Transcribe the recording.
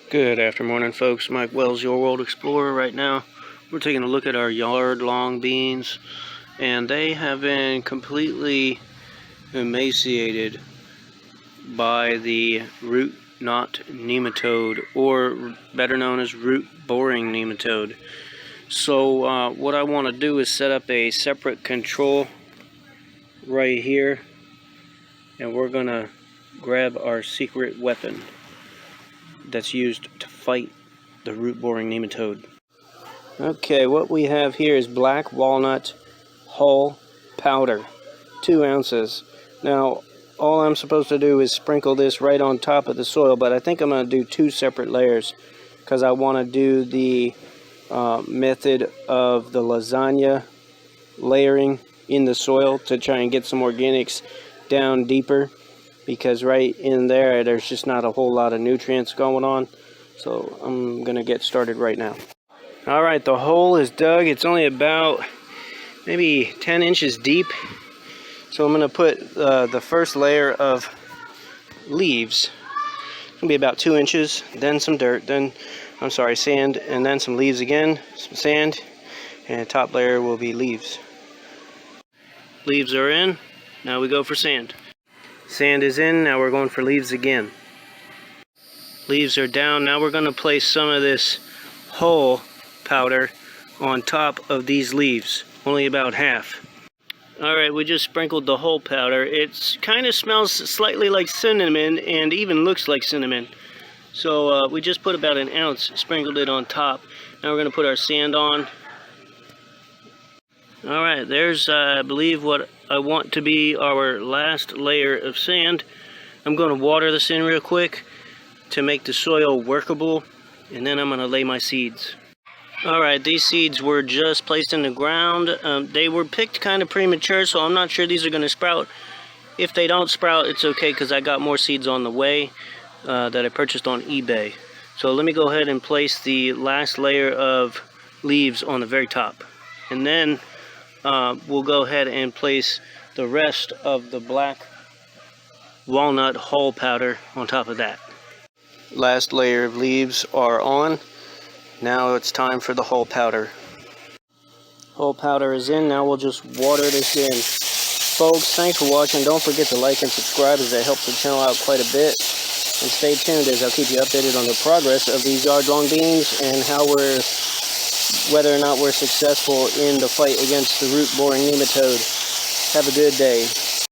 Good afternoon, folks. Mike Wells, your World Explorer. Right now, we're taking a look at our Yardlong beans, and they have been completely emaciated by the root knot nematode, or better known as root boring nematode. So what I want to do is set up a separate control right here, and we're going to grab our secret weapon that's used to fight the root boring nematode. Okay, what we have here is black walnut hull powder, 2 ounces. Now, all I'm supposed to do is sprinkle this right on top of the soil, but I think I'm going to do 2 separate layers because I want to do the method of the lasagna layering in the soil to try and get some organics down deeper, because right in there's just not a whole lot of nutrients going on. So I'm gonna get started right now. Alright, the hole is dug. It's only about maybe 10 inches deep. So I'm gonna put the first layer of leaves. It's gonna be about 2 inches, then some dirt, then sand, and then some leaves again, some sand, and the top layer will be leaves. Leaves are in, now we go for sand. Sand is in, now we're going for leaves again. Leaves are down, now we're going to place some of this hull powder on top of these leaves, only about half. Alright, we just sprinkled the hull powder. It kind of smells slightly like cinnamon and even looks like cinnamon. So we just put about an ounce, sprinkled it on top. Now we're going to put our sand on. Alright, there's I believe what I want to be our last layer of sand. I'm going to water this in real quick to make the soil workable, and then I'm going to lay my seeds. Alright, these seeds were just placed in the ground. They were picked kind of premature, so I'm not sure these are going to sprout. If they don't sprout, it's okay, because I got more seeds on the way that I purchased on eBay. So let me go ahead and place the last layer of leaves on the very top, and then we'll go ahead and place the rest of the black walnut hull powder on top of that. Last layer of leaves are on. Now it's time for the hull powder. Hull powder is in. Now we'll just water this in. Folks, thanks for watching. Don't forget to like and subscribe, as that helps the channel out quite a bit. And stay tuned, as I'll keep you updated on the progress of these Yardlong beans and whether or not we're successful in the fight against the root boring nematode. Have a good day.